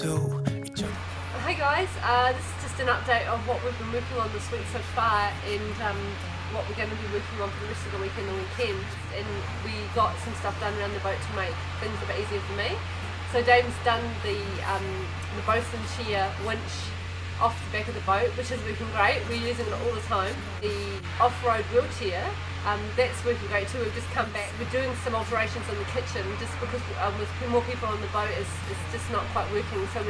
to each other. Hey guys, this is just an update of what we've been working on this week so far, and what we're going to be working on for the rest of the week and the weekend. And we got some stuff done around the boat to make things a bit easier for me. So Dame's done the bosun chair winch off the back of the boat, which is working great. We're using it all the time. The off-road wheelchair, that's working great too. We've just come back. We're doing some alterations in the kitchen just because with more people on the boat, it's just not quite working. So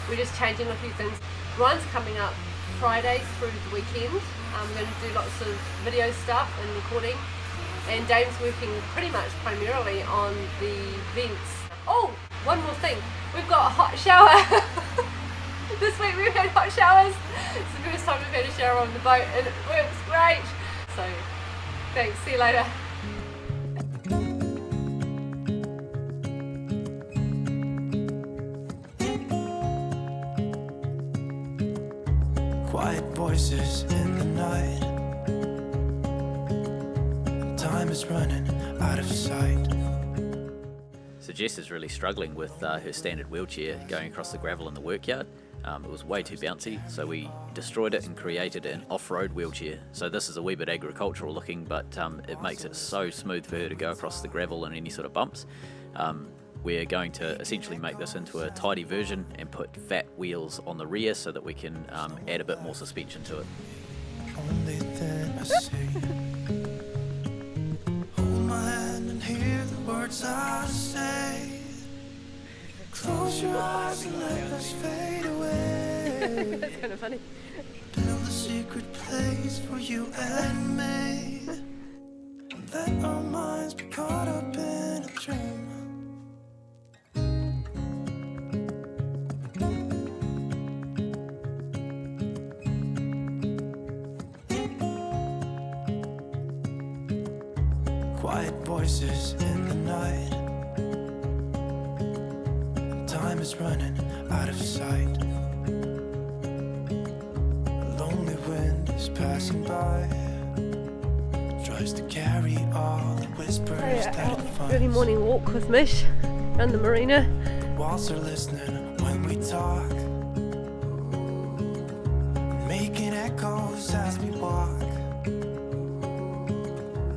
we're just changing a few things. Ryan's coming up Friday through the weekend. We're going to do lots of video stuff and recording. And Dame's working pretty much primarily on the vents. Oh, one more thing. We've got a hot shower. This week we've had hot showers. It's the first time we've had a shower on the boat and it works great. So, thanks. See you later. Quiet voices in the night. Time is running out of sight. So Jess is really struggling with her standard wheelchair going across the gravel in the workyard. It was way too bouncy, so we destroyed it and created an off-road wheelchair. So this is a wee bit agricultural looking, but it makes it so smooth for her to go across the gravel and any sort of bumps. We're going to essentially make this into a tidy version and put fat wheels on the rear so that we can add a bit more suspension to it. Only then I see. Hold my hand and hear the words I say. Close your eyes and let us fade away. That's kind of funny. Build a secret place for you and me. Let our minds be caught up in a dream. Quiet voices in the night. Time is running out of sight. A lonely wind is passing by. Tries to carry all the whispers that it finds. Early morning walk with Mish around the marina. Walls are listening when we talk, making echoes as we walk.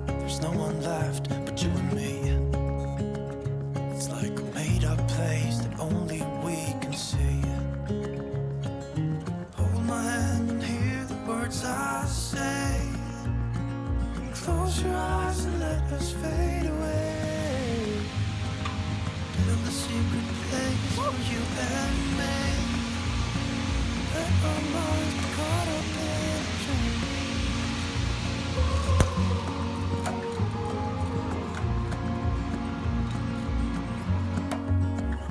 There's no one left but you and me. It's like a made-up place that only we can see. Hold my hand and hear the words I say. Close your eyes and let us fade away. Build a secret place for you and me. Let our minds be caught up in a dream.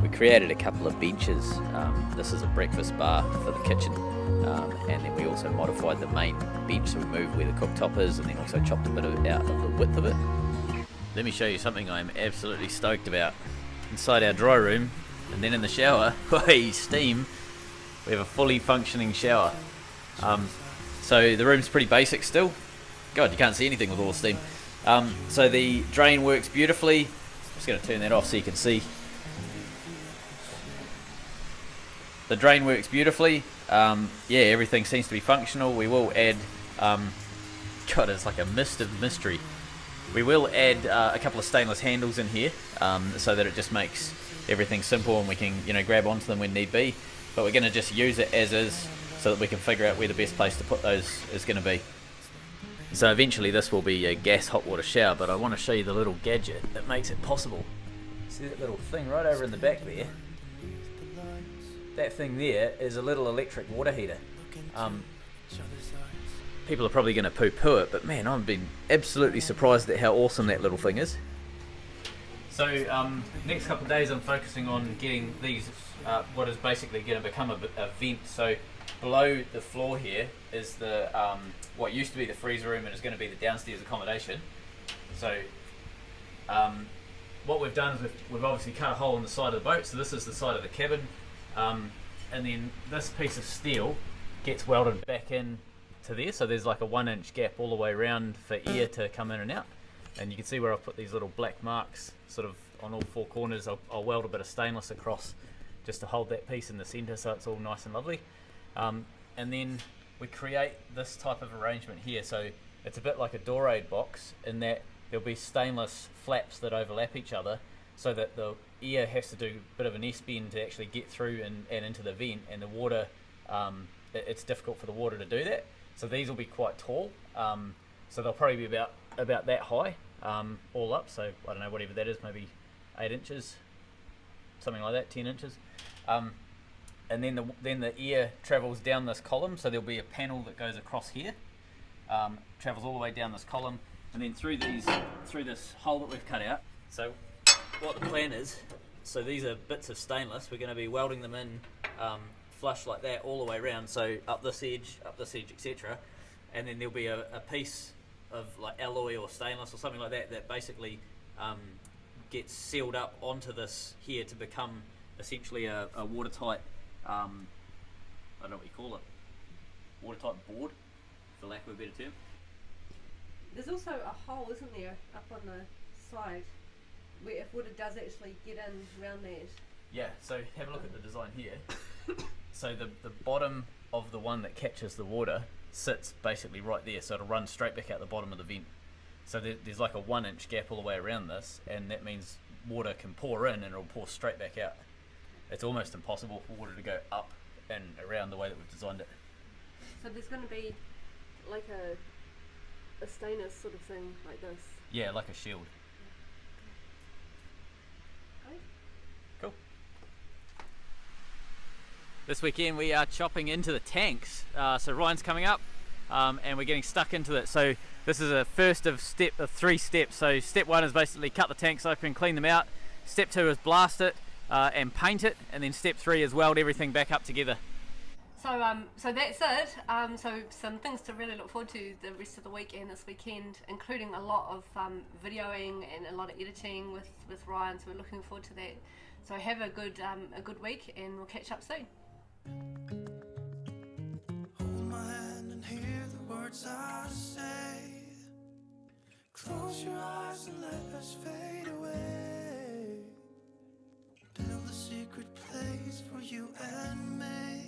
We created a couple of benches. This is a breakfast bar for the kitchen, and then we also modified the main bench, so we moved where the cooktop is and then also chopped a bit out of the width of it. Let me show you something I'm absolutely stoked about. Inside our dry room and then in the shower, steam, we have a fully functioning shower. So the room's pretty basic still. God, you can't see anything with all the steam. So the drain works beautifully. I'm just going to turn that off so you can see. The drain works beautifully. Everything seems to be functional. We will add, God, it's like a mist of mystery. We will add a couple of stainless handles in here, so that it just makes everything simple and we can, grab onto them when need be. But we're going to just use it as is, so that we can figure out where the best place to put those is going to be. So eventually this will be a gas hot water shower, but I want to show you the little gadget that makes it possible. See that little thing right over in the back there? That thing there is a little electric water heater. People are probably going to poo-poo it, but man, I've been absolutely surprised at how awesome that little thing is. So next couple of days I'm focusing on getting these, what is basically going to become a vent. So below the floor here is the what used to be the freezer room and is going to be the downstairs accommodation. So what we've done is we've obviously cut a hole in the side of the boat, so this is the side of the cabin. And then this piece of steel gets welded back in to there, so there's like a 1-inch gap all the way around for air to come in and out. And you can see where I've put these little black marks sort of on all four corners. I'll weld a bit of stainless across just to hold that piece in the centre so it's all nice and lovely. And then we create this type of arrangement here. So it's a bit like a Dorade box in that there'll be stainless flaps that overlap each other, so that the ear has to do a bit of an S-bend to actually get through and into the vent, and the water, it's difficult for the water to do that. So these will be quite tall, so they'll probably be about that high, all up. So I don't know, whatever that is, maybe 8 inches, something like that, 10 inches. And then the ear travels down this column, so there'll be a panel that goes across here, travels all the way down this column, and then through this hole that we've cut out. So what the plan is, so these are bits of stainless, we're going to be welding them in flush like that all the way around, so up this edge, etc. And then there'll be a piece of like alloy or stainless or something like that that basically gets sealed up onto this here to become essentially a watertight, I don't know what you call it, watertight board, for lack of a better term. There's also a hole, isn't there, up on the side, where if water does actually get in around that. Yeah, so have a look at the design here. So the bottom of the one that catches the water sits basically right there, so it'll run straight back out the bottom of the vent. So there's like a 1 inch gap all the way around this, and that means water can pour in and it'll pour straight back out. It's almost impossible for water to go up and around the way that we've designed it. So there's going to be like a stainless sort of thing like this. Yeah, like a shield. Okay. Cool. This weekend we are chopping into the tanks. So Ryan's coming up, and we're getting stuck into it. So this is a first of 3 steps. So step 1 is basically cut the tanks open, clean them out. Step 2 is blast it and paint it, and then step 3 is weld everything back up together. So that's it. So some things to really look forward to the rest of the week and this weekend, including a lot of videoing and a lot of editing with Ryan. So we're looking forward to that. So have a good week, and we'll catch up soon. Hold my hand and hear the words I say. Close your eyes and let us fade away. Build a secret place for you and me.